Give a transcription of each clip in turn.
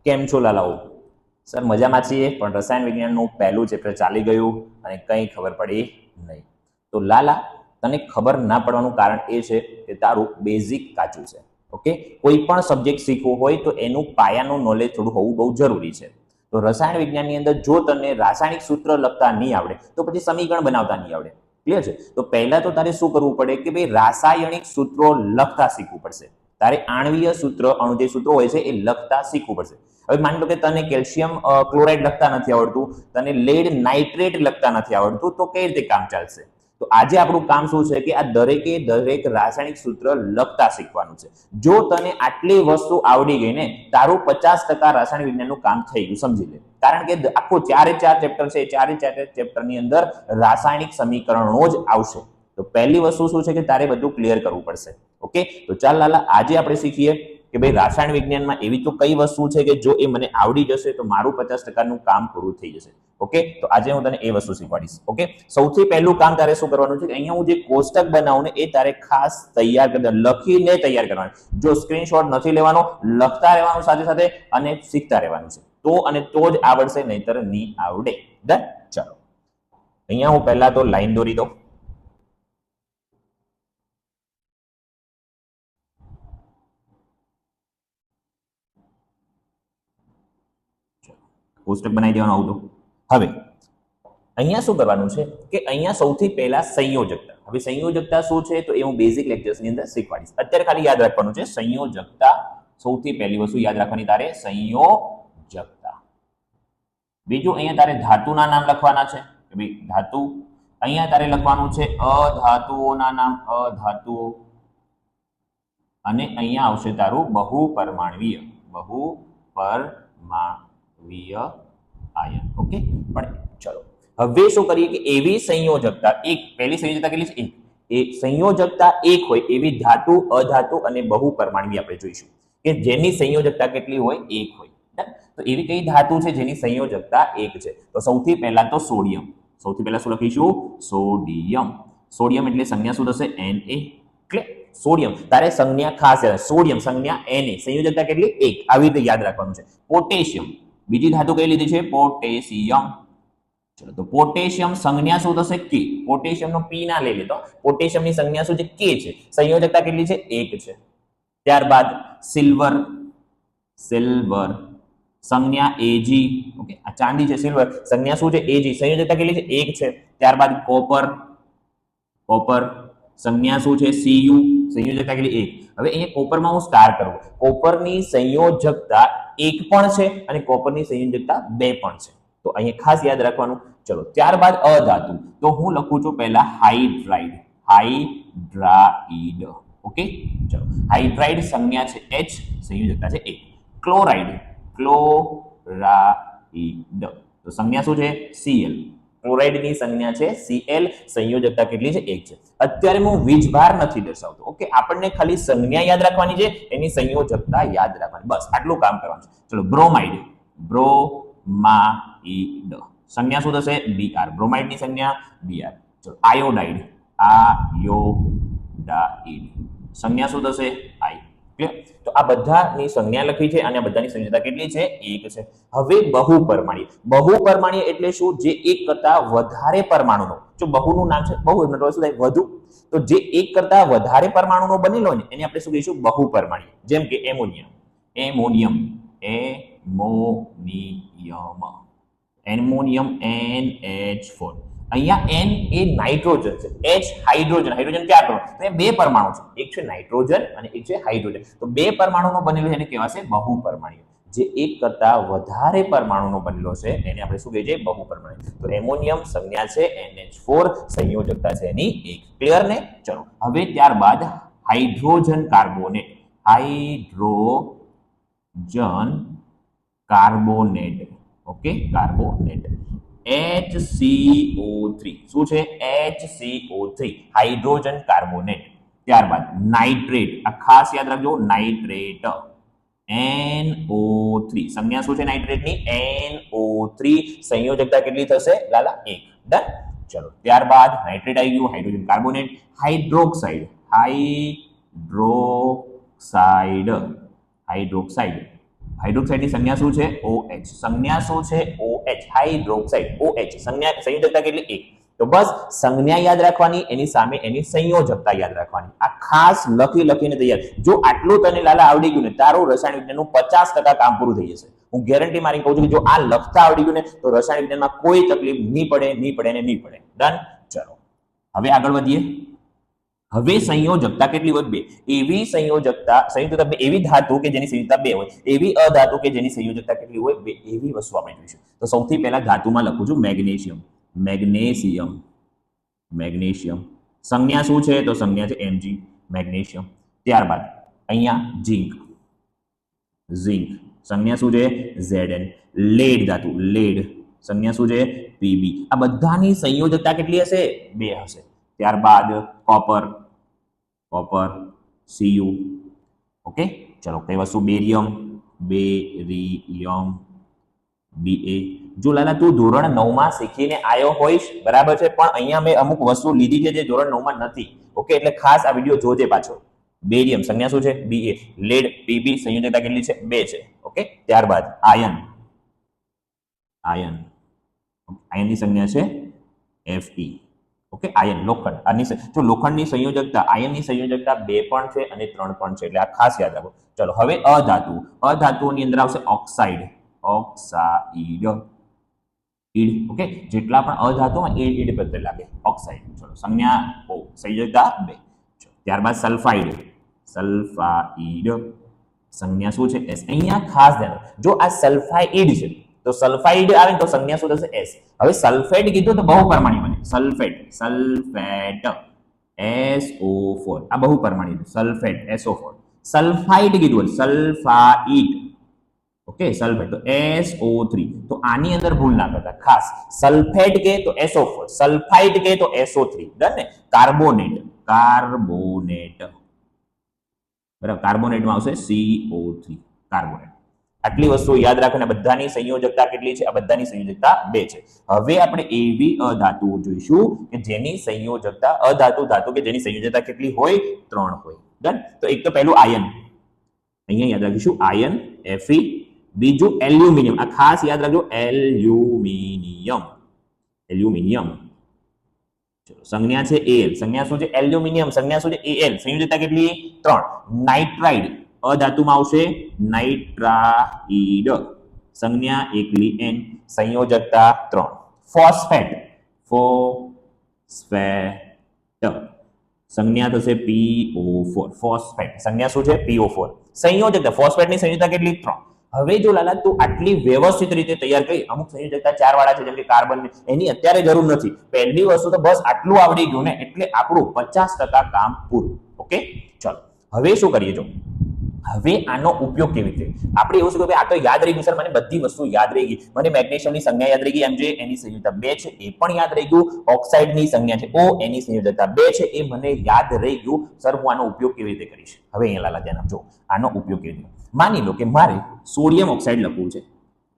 કેમ છો લાલાઓ? સર મજામાં છીએ, પણ રસાયણ વિજ્ઞાનનું પહેલું ચેપ્ટર ચાલી ગયું અને કંઈ ખબર પડી નહીં. તો લાલા, તને ખબર ના પડવાનું કારણ એ છે કે તારું બેઝિક કાચું છે. ઓકે, કોઈ પણ સબ્જેક્ટ શીખવું હોય તો એનું પાયાનું નોલેજ થોડું હોવું બહુ જરૂરી છે. તો રસાયણ વિજ્ઞાનની અંદર જો તને રાસાયણિક સૂત્ર લખતા નહીં આવડે તો પછી સમીકરણ બનાવતા નહીં આવડે. ક્લિયર છે? તો પહેલા તો તારે શું કરવું પડે કે ભાઈ રાસાયણિક સૂત્રો લખતા શીખવું પડશે. તારે આણ્વીય સૂત્ર, અણુ જે સૂત્રો હોય છે એ લખતા શીખવું પડશે. હવે માની લો કે તને કેલ્શિયમ ક્લોરાઇડ લખતા નથી આવડતું, તને લેડ નાઇટ્રેટ લખતા નથી આવડતું, તો કઈ રીતે કામ ચાલશે? તો આજે આપણું કામ શું છે કે આ દરેક રાસાયણિક સૂત્ર લખતા શીખવાનું છે. જો તને આટલી વસ્તુ આવડી ગઈ ને, તારું 50% રાસાયણિક વિજ્ઞાનનું કામ થઈ ગયું, સમજી લે. કારણ કે આખો 4 ચેપ્ટર છે, 4 ચેપ્ટરની અંદર રાસાયણિક સમીકરણો જ આવશે. તો પહેલી વસ્તુ શું છે કે તારે બધું ક્લિયર કરવું પડશે. ઓકે, તો ચાલ લાલા, આજે આપણે શીખીએ કે ભાઈ રાસાયણ વિજ્ઞાનમાં એવી તો કઈ વસ્તુ છે કે જો એ મને આવડી જશે તો મારું 50%નું કામ પૂરું થઈ જશે. ઓકે, તો આજે હું તને એ વસ્તુ શીખવાડીશ. ઓકે, સૌથી પહેલું કામ તારે શું કરવાનું છે કે અહીંયા હું જે કોષ્ટક બનાવું ને એ તારે ખાસ તૈયાર કરી લખીને તૈયાર કરવાનું. જો સ્ક્રીનશોટ નથી લેવાનો, લખતા રહેવાનું સાથે સાથે અને શીખતા રહેવાનું છે. તો જ આવડશે, નહીતર નહીં આવડે. ડન? ચાલો, અહીંયા હું પહેલા તો લાઈન દોરી દઉં. કોષ્ટક બનાવી દેવાનું આવું તો. હવે અહીંયા શું કરવાનું છે કે અહીંયા સૌથી પહેલા સંયોજકતા. હવે સંયોજકતા શું છે તો એ હું બેઝિક લેક્ચર્સની અંદર શીખવાડીશ. અત્યારે ખાલી યાદ રાખવાનું છે સંયોજકતા. સૌથી પહેલી વસ્તુ યાદ રાખવાની તારે સંયોજકતા. બીજું અહીંયા તારે ધાતુના નામ લખવાના છે કે ભાઈ ધાતુ. અહીંયા તારે લખવાનું છે અધાતુઓના નામ, અધાતુઓ. અને અહીંયા આવશે તારું બહુપરમાણવીય આયન. ઓકે, પણ ચલો હવે શું કરીએ કે એવી સંયોજકતા એક, પહેલી સંયોજકતા કેટલી છે? એ સંયોજકતા એક હોય એવી ધાતુ, અધાતુ અને બહુપરમાણવી આપણે જોઈશું કે જેની સંયોજકતા કેટલી હોય? એક હોય. તો એવી કઈ ધાતુ છે જેની સંયોજકતા એક છે? તો સૌથી પહેલા તો સોડિયમ. સૌથી પહેલા શું લખીશું? સોડિયમ. સોડિયમ એટલે સંજ્ઞા શું થશે? Na. એટલે સોડિયમ તારે સંજ્ઞા ખાસ યાદ, સોડિયમ સંજ્ઞા Na, સંયોજકતા કેટલી? એક. આવી રીતે યાદ રાખવાનું છે. પોટેશિયમ, બીજી ધાતુ કઈ લીધી છે? પોટેશિયમ. ચલો, તો પોટેશિયમ સંજ્ઞા શું થશે? કે. પોટેશિયમનો પી ના લઈ લેતો, પોટેશિયમની સંજ્ઞા શું છે? કે છે. સંયોજકતા કેટલી છે? એક છે. ત્યારબાદ સિલ્વર, સિલ્વર સંજ્ઞા Ag. ઓકે, આ ચાંદી છે, સિલ્વર સંજ્ઞા શું છે? Ag, સંયોજકતા કેટલી છે? એક છે. ત્યારબાદ કોપર, કોપર સંજ્ઞા શું છે? Cu, સંયોજકતા કેટલી? એક. હવે અહીંયા કોપરમાં હું સ્ટાર કરું, કોપરની સંયોજકતા એક પણ છે અને કોપરની સંયોજકતા બે પણ છે. તો અહીંયા ખાસ યાદ રાખવાનું. ચલો, ત્યારબાદ અધાતુ. તો હું લખું છું પહેલા હાઇડ્રાઇડ, હાઇડ્રાઇડ. ઓકે, ચલો, હાઇડ્રાઇડ સંજ્ઞા છે H, સંયોજકતા છે એક. ક્લોરાઇડ, ક્લોરાઇડ તો સંજ્ઞા શું છે? Cl. ક્લોરાઇડની સંજ્ઞા છે Cl, સંયોજકતા કેટલી છે? એક છે. અત્યારે હું વીજભાર નથી દર્શાવતો. ઓકે, આપણને ખાલી સંજ્ઞા યાદ રાખવાની છે, એની સંયોજકતા યાદ રાખવાની, બસ આટલું કામ કરવાનું છે. ચલો, બ્રોમાઇડ, બ્રોમાઇડ સંજ્ઞા શું થશે? Br. બ્રોમાઇડની સંજ્ઞા Br. ચલો, આયોડાઇડ, આયોડાઇડ સંજ્ઞા શું થશે? I. ક્લિયર? તો આ બધાની સંજ્ઞા લખી છે અને આ બધાની સંયોજકતા કેટલી છે? એક છે. હવે બહુપરમાણીય. બહુપરમાણીય એટલે શું? જે એક કરતા વધારે પરમાણુનો, જો બહુનું નામ છે બહુ એટલે શું થાય? વધુ. તો જે એક કરતા વધારે પરમાણુનો બનેલો હોય ને એને આપણે શું કહીશું? બહુપરમાણીય. જેમ કે ammonium, ammonium, ammonium, ammonium NH4. અહીંયા N એ નાઇટ્રોજન છે, H હાઇડ્રોજન. હાઇડ્રોજન ક્યાં પરમાણુ? તો બે પરમાણુ છે, એક છે નાઇટ્રોજન અને એક છે હાઇડ્રોજન. તો બે પરમાણુનો બનેલો છે એને કહેવાશે બહુપરમાણીય. જે એક કરતા વધારે પરમાણુનો બનેલો છે એને આપણે શું કહીએ છીએ? બહુપરમાણીય. તો એમોનિયમ સંજ્ઞા છે NH4, સંયોજકતા છે એની એક. ક્લિયર ને? ચલો, હવે ત્યારબાદ hydrogen carbonate, hydrogen carbonate. Okay, carbonate HCO3. શું છે? HCO3, hydrogen carbonate. ત્યારબાદ નાઇટ્રેટ, આ ખાસ યાદ રાખજો, નાઇટ્રેટ NO3. સંજ્ઞા શું છે નાઇટ્રેટની? NO3, સંયોજકતા કેટલી થશે લાલા? એક. ડન? ચલો, ત્યારબાદ નાઇટ્રેટ આવી ગયું, hydrogen carbonate. Hydroxide, hydroxide, hydroxide, હાઇડ્રોક્સાઇડની સંજ્ઞા શું છે OH સંજ્ઞા શું છે OH હાઇડ્રોક્સાઇડ OH સંયોજકતા કેટલી 1 તો બસ સંજ્ઞા યાદ રાખવાની એની સામે એની સંયોજકતા યાદ રાખવાની આ ખાસ લખીને તૈયાર જો આટલું તને લાલા આવડી ગયું ને તારું રસાયણ વિજ્ઞાનનું 50% કામ પૂરું થઈ જશે હું ગેરંટી મારી કહું છું કે જો આ લખતા આવડી ગયું ને તો રસાયણ વિજ્ઞાનમાં કોઈ તકલીફ નહીં પડે ડન ચલો હવે આગળ વધીએ હવે સંયોજકતા કેટલી હોય 2 એવી સંયોજકતા એવી ધાતુ કે જેની સંયોજકતા 2 હોય એવી અધાતુ કે જેની સંયોજકતા કેટલી હોય 2 એવી વસ્તુ આપણે જોઈશું તો સૌથી પહેલા ધાતુમાં લખું છું મેગ્નેશિયમ સંજ્ઞા શું છે તો સંજ્ઞા છે Mg મેગ્નેશિયમ ત્યારબાદ અહીંયા ઝિંક સંજ્ઞા શું છે Zn લેડ ધાતુ લેડ સંજ્ઞા શું છે Pb આ બધાની સંયોજકતા કેટલી હશે 2 હશે ત્યારબાદ કોપર Cu ઓકે ચલો કઈ વસ્તુ બેરિયમ Ba જો લાલા તું ધોરણ 9 માં શીખીને આવ્યો હોઈશ બરાબર છે પણ અહીંયા મેં અમુક વસ્તુ લીધી છે જે ધોરણ 9 માં નથી ઓકે એટલે ખાસ આ વિડિયો જોજે પાછો બેરિયમ સંજ્ઞા શું છે Ba લેડ Pb સંયોજકતા કેટલી છે 2 છે ઓકે ત્યારબાદ આયનની સંજ્ઞા છે Fe ઓકે આયન લોખંડ આની જો લોખંડની સંયોજકતા આયનની સંયોજકતા 2 પણ છે અને 3 પણ છે એટલે આ ખાસ યાદ રાખો ચલો હવે અધાતુઓની અંદર આવશે ઓક્સાઇડ ઓકે જેટલા પણ અધાતુ હોય ઈડ પ્રત્યે લાગે ઓક્સાઇડ ચલો સંજ્ઞા O સંયોજકતા 2 ત્યારબાદ સલ્ફાઇડ સંજ્ઞા શું છે S અહીંયા ખાસ ધ્યાન જો આ સલ્ફાઇડ છે તો સલ્ફાઇડ આવે તો સંજ્ઞા શું થશે S હવે સલ્ફેટ કીધું તો બહુપરમાણુ બને સલ્ફેટ SO4 આ બહુપરમાણુ સલ્ફેટ SO4 સલ્ફાઇડ કીધું સલ્ફાઇડ ઓકે સલ્ફેટ તો SO3 તો આની અંદર ભૂલ ના કરતા ખાસ સલ્ફેટ કે તો SO4 સલ્ફાઇડ કે તો SO3 ડન ને કાર્બોનેટ બરાબર કાર્બોનેટમાં આવશે CO3 કાર્બોનેટ આટલી વસ્તુઓ યાદ રાખો બધાની સંયોજકતા કેટલી છે આ બધાની સંયોજકતા 2 છે હવે આપણે એવી અધાતુઓ જોઈશું કે જેની સંયોજકતા ધાતુ કે જેની સંયોજકતા કેટલી હોય 3 હોય ડન તો એક તો પહેલું આયન અહીંયા યાદ રાખીશું આયન Fe બીજું એલ્યુમિનિયમ આ ખાસ યાદ રાખજો એલ્યુમિનિયમ ચલો સંજ્ઞા છે Al સંજ્ઞા શું છે એલ્યુમિનિયમ સંજ્ઞા શું છે Al સંયોજકતા કેટલી 3 નાઇટ્રાઇડ અધાતુમાં આવશે નાઇટ્રાઇડ સંજ્ઞા એકલી N સંયોજકતા 3 ફોસ્ફેટ સંજ્ઞા થશે PO4 ફોસ્ફેટ સંજ્ઞા શું છે PO4 સંયોજકતા ફોસ્ફેટની સંયોજકતા કેટલી 3 હવે જો લાલા તું આટલી વ્યવસ્થિત રીતે તૈયાર કરી અમુક સંયોજકતા 4 વાળા છે જેમ કે કાર્બન એની અત્યારે જરૂર નથી પહેલી વસ્તુ તો બસ આટલું આવડી ગયું ને એટલે આપણું 50% કામ પૂરું ઓકે ચલો હવે શું કરીએ જો હવે આનો ઉપયોગ કેવી રીતે આપણે એવું છે કે આ તો યાદ રહી ગયું સર મને બધી વસ્તુ યાદ રહી ગઈ મને મેગ્નેશિયમની સંજ્ઞા યાદ રહી ગઈ Mj એની સંયોજકતા 2 છે એ પણ યાદ રહી ગયું ઓક્સાઇડની સંજ્ઞા છે O એની સંયોજકતા 2 છે એ મને યાદ રહી ગયું સર હું આનો ઉપયોગ કેવી રીતે કરીશ હવે અહીંયા લાલા ધ્યાન આપજો આનો ઉપયોગ કેવી રીતે માની લો કે મારે સોડિયમ ઓક્સાઇડ લખવું છે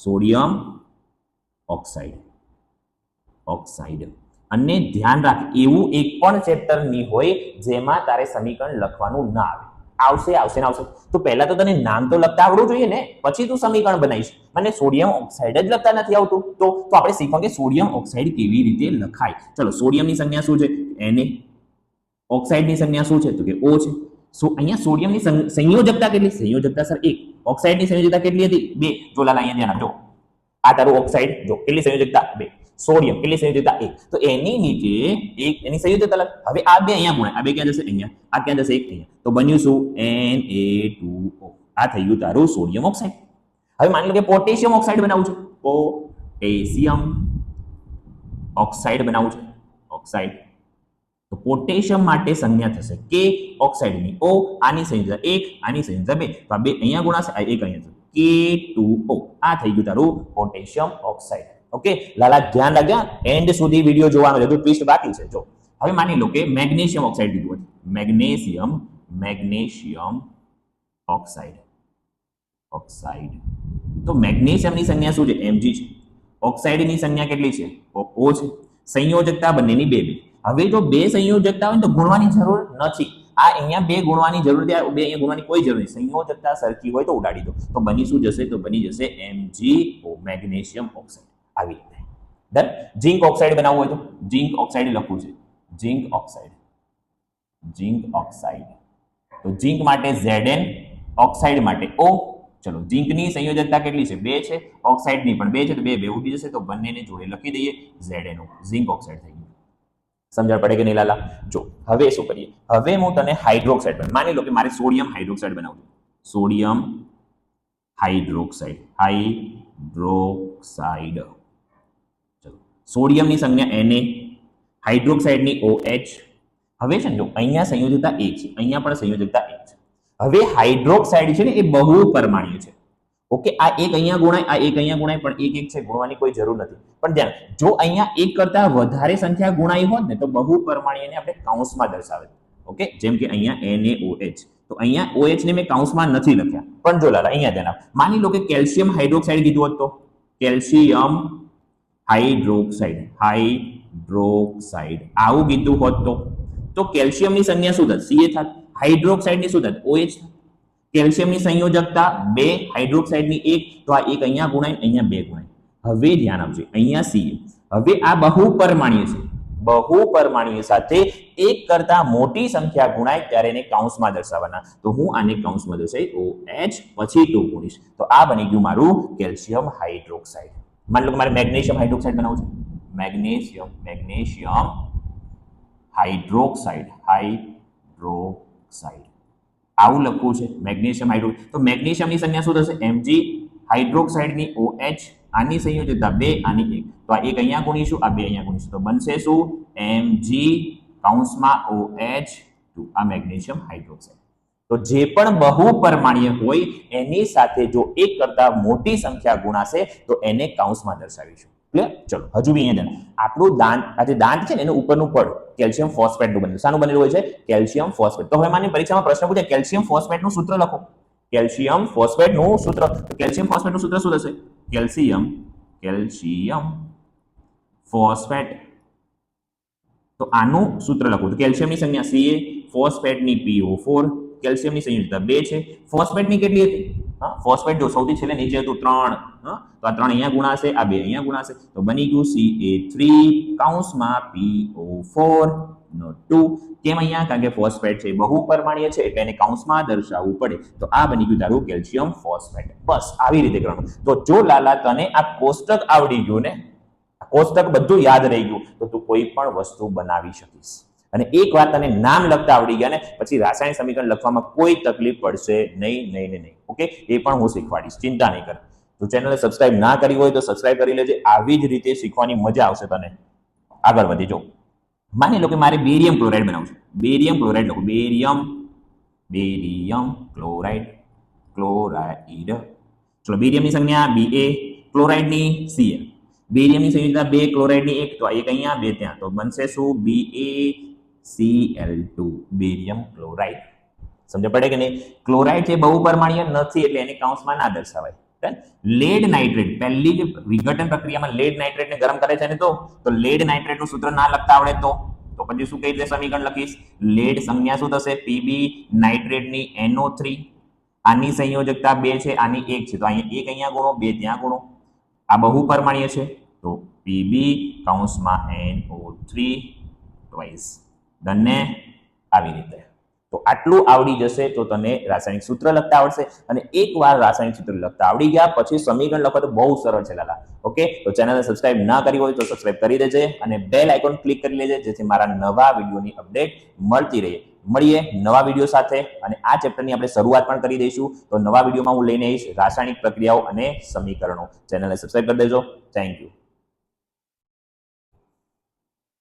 સોડિયમ ઓક્સાઇડ અને ધ્યાન રાખ એવું એક પણ ચેપ્ટર નહીં હોય જેમાં તારે સમીકરણ લખવાનું ના આવે આવશે તો પહેલા તો તને નામ તો લખતા આવડવું જોઈએ ને પછી તું સમીકરણ બનાવીશ મને સોડિયમ ઓક્સાઇડ જ લખતા નથી આવતું તો આપણે શીખવા કે સોડિયમ ઓક્સાઇડ કેવી રીતે લખાય ચલો સોડિયમની સંજ્ઞા શું છે Na ઓક્સાઇડની સંજ્ઞા શું છે તો કે O છે સો અહીંયા સોડિયમની સંયોજકતા કેટલી સંયોજકતા સર 1 ઓક્સાઇડની સંયોજકતા કેટલી હતી 2 જો લાલા અહીંયા ધ્યાન આપજો આ તારું ઓક્સાઇડ જો કેટલી સંયોજકતા 2 સોડિયમ કેટલી સંયોજકતા 1 તો એની નીચે એક એની સંયોજકતા લખ હવે આ બે અહીંયા ગુણાય આ બે ક્યાં જશે અહીંયા આ ક્યાં જશે એક અહીંયા તો બન્યું શું Na2O આ થઈ ગયું તારું સોડિયમ ઓક્સાઇડ હવે માની લો કે પોટેશિયમ ઓક્સાઇડ બનાવવું છે પોટેશિયમ ઓક્સાઇડ બનાવવું છે ઓક્સાઇડ તો પોટેશિયમ માટે સંજ્ઞા થશે K ઓક્સાઇડની O આની સંયોજકતા 1 આની સંયોજકતા 2 તો આ બે અહીંયા ગુણાશે આ એક અહીંયા K2O આ થઈ ગયું તારું પોટેશિયમ ઓક્સાઇડ ઓકે લાલા ધ્યાન રાખજો એન્ડ સુધી વિડિયો જોવાનો છે તો ટ્વિસ્ટ બાકી છે જો હવે માની લો કે મેગ્નેશિયમ ઓક્સાઇડ કીધું હતું મેગ્નેશિયમ ઓક્સાઇડ તો મેગ્નેશિયમની સંજ્ઞા શું છે Mg છે ઓક્સાઇડની સંજ્ઞા કેટલી છે O છે સંયોજકતા બંનેની 2 હવે જો બે સંયોજકતા હોય તો ગુણવાની જરૂર નથી આ અહીંયા બે ગુણવાની જરૂર નથી, બે અહીંયા ગુણવાની કોઈ જરૂર નથી, સંયોજકતા સરખી હોય તો ઉડાડી દો. તો બની શું જશે? તો બની જશે MgO, મેગ્નેશિયમ ઓક્સાઇડ. આવી રીતે ડન. ઝિંક ઓક્સાઇડ બનાવવું હોય તો ઝિંક ઓક્સાઇડ લખવું છે, ઝિંક ઓક્સાઇડ, ઝિંક ઓક્સાઇડ. તો ઝિંક માટે Zn, ઓક્સાઇડ માટે O. ચલો, ઝિંકની સંયોજકતા કેટલી છે? 2 છે, ઓક્સાઇડની પણ 2 છે, તો 2 ઉડી જશે, તો બંનેને જોડે લખી દઈએ ZnO, ઝિંક ઓક્સાઇડ થઈ ગયું. સમજણ પડે કે નહીં લાલા? જો હવે શું કરીએ? હવે હું તને હાઇડ્રોક્સાઇડ માની લો કે મારે સોડિયમ હાઇડ્રોક્સાઇડ બનાવવું છે. Sodium hydroxide, hydroxide. ચલો, સોડિયમની સંજ્ઞા Na, હાઇડ્રોક્સાઇડની OH. હવે છે ને જો અહીંયા સંયોજકતા 1 છે, અહીંયા પણ સંયોજકતા 1 છે. હવે હાઇડ્રોક્સાઇડ છે ને એ બહુપરમાણીય છે. ઓકે, આ એક અહીંયા ગુણાય, આ એક અહીંયા ગુણાય, પણ એક એક છે, ગુણવાની કોઈ જરૂર નથી. પણ ધ્યાન, જો અહીંયા એક કરતા વધારે સંખ્યા ગુણાઈ હોત ને તો બહુપરમાણીયને આપણે કૌંસમાં દર્શાવે. ઓકે, જેમ કે અહીંયા NaOH. તો અહીંયા OH ને મેં કૌંસમાં નથી લખ્યા. પણ જો લાલા અહીંયા ધ્યાન આપ, માની લો કે કેલ્શિયમ હાઇડ્રોક્સાઇડ કીધું હોત તો કેલ્શિયમ હાઇડ્રોક્સાઇડ, હાઇડ્રોક્સાઇડ આવું કીધું હોત તો કેલ્શિયમની સંજ્ઞા શું થત? Ca થાત. હાઇડ્રોક્સાઇડની શું થત? OH. કેલ્શિયમની સંયોજકતા 2, હાઇડ્રોક્સાઇડની 1, તો આ એક અહીંયા ગુણાય, અહીંયા 2 ગુણાય. હવે ધ્યાન આપજો, અહીંયા Ca. હવે આ બહુપરમાણીય છે, બહુપરમાણીય સાથે એક કરતા મોટી સંખ્યા ગુણાય ત્યારે એને કૌંસમાં દર્શાવવાના. તો હું આને કૌંસમાં દર્શાવી OH પછી 2 ગુણીશ. તો આ બની ગયું મારું કેલ્શિયમ હાઇડ્રોક્સાઇડ. માની લો કે મારે મેગ્નેશિયમ હાઇડ્રોક્સાઇડ બનાવવું છે, મેગ્નેશિયમ હાઇડ્રોક્સાઇડ, હાઇડ્રોક્સાઇડ આવું લખવું છે, મેગ્નેશિયમ હાઇડ્રોક્સાઇડ. તો મેગ્નેશિયમની સંજ્ઞા શું થશે? Mg, હાઇડ્રોક્સાઇડની OH, આની સંયોજકતા 2, આની 1. તો આ એક અહીંયા ગુણીશું, આ 2 અહીંયા ગુણીશું, તો બનશે શું? Mg કૌંસમાં OH2, આ મેગ્નેશિયમ હાઇડ્રોક્સાઇડ. તો જે પણ બહુપરમાણીય હોય એની સાથે જો એક કરતા મોટી સંખ્યા ગુણાશે તો એને કૌંસમાં દર્શાવીશું. ક્લિયર? ચલો, હજુ બી અહીંયા આપણું દાંત, આ જે દાંત છે ને એનું ઉપરનું પડ કેલ્શિયમ ફોસ્ફેટનું બનેલું. શાનું બનેલું હોય છે? Calcium phosphate. તો હવે માની પરીક્ષામાં પ્રશ્ન પૂછે કેલ્શિયમ ફોસ્ફેટનું સૂત્ર લખો. કેલ્શિયમ ફોસ્ફેટનું સૂત્ર, કેલ્શિયમ ફોસ્ફેટનું સૂત્ર શું થશે? Calcium phosphate. તો આનું સૂત્ર લખો. તો કેલ્શિયમની સંજ્ઞા Ca, ફોસ્ફેટની PO4, કેલ્શિયમની સંયોજકતા 2 છે. ફોસ્ફેટની કેટલી હતી? હા, ફોસ્ફેટ જો સૌથી છેલ્લે નીચે હતું 3. હા, તો આ 3 અહીંયા ગુણાશે, આ 2 અહીંયા ગુણાશે, તો બની ગયું Ca3 કૌંસમાં PO4 નો 2. કેમ અહીંયા? કારણ કે ફોસ્ફેટ છે બહુપરમાણીય છે એટલે એને કૌંસમાં દર્શાવવું પડે. તો આ બની ગયું તારું કેલ્શિયમ ફોસ્ફેટ. બસ આવી રીતે કરવાનું. તો જો લાલા તને આ કોષ્ટક આવડી ગયું ને, આ કોષ્ટક બધું યાદ રહી ગયું, તો તું કોઈ પણ વસ્તુ બનાવી શકીશ. અને એક વાર તને નામ લખતા આવડી ગયા ને પછી રાસાયણિક સમીકરણ લખવામાં કોઈ તકલીફ પડશે નહીં. ઓકે, એ પણ હું શીખવાડીશ, ચિંતા નહીં કર. તો ચેનલને સબસ્ક્રાઇબ ના કરી હોય તો સબસ્ક્રાઇબ કરી લેજે. આવી જ રીતે શીખવાની મજા આવશે તને. આગળ વધી જો, માની લો કે મારે બેરિયમ ક્લોરાઇડ બનાવવું છે. બેરિયમ ક્લોરાઇડ લખો, બેરિયમ ક્લોરાઇડ. ચલો, બેરિયમની સંજ્ઞા Ba, ક્લોરાઇડની Cl. બેરિયમની સંયોજકતા 2, ક્લોરાઇડની 1, તો આ એક અહીંયા 2 ત્યાં, તો બનશે શું? BaCl2, barium chloride. સમજ પડે કે નહીં? ક્લોરાઇડ છે બહુપરમાણીય નથી એટલે એને કૌંસમાં ના દર્શાવાય. લેડ નાઇટ્રેટ, પહેલી જ વિઘટન પ્રક્રિયામાં લેડ નાઇટ્રેટને ગરમ કરે છે ને, તો લેડ નાઇટ્રેટનું સૂત્ર ના લખતા આવડે તો પછી શું કઈ રીતે સમીકરણ લખીશ? લેડ સંજ્ઞા શું થશે? Pb, નાઇટ્રેટની NO3, આની સંયોજકતા 2 છે, આની 1 છે, તો અહીંયા 1 અહીંયા ગુણો, 2 ત્યાં ગુણો. આ બહુપરમાણીય છે તો Pb કૌંસમાં NO3 ટ્વાઇસ. બંને આવી રીતે. તો આટલું આવડી જશે તો તને રાસાયણિક સૂત્ર લખતા આવડશે. અને એકવાર રાસાયણિક સૂત્ર લખતા આવડી ગયા પછી સમીકરણ લખવા તો બહુ સરળ છે લાલા. ઓકે, તો ચેનલને સબસ્ક્રાઇબ ના કરી હોય તો સબસ્ક્રાઇબ કરી દેજે અને બેલ આઇકોન ક્લિક કરી લેજે જેથી મારા નવા વિડીયોની અપડેટ મળતી રહે. મળીએ નવા વિડીયો સાથે. અને આ ચેપ્ટરની આપણે શરૂઆત પણ કરી દઈશું. તો નવા વિડીયોમાં હું લઈને આવીશ રાસાયણિક પ્રક્રિયાઓ અને સમીકરણો. ચેનલને સબસ્ક્રાઇબ કરી દેજો. Thank you.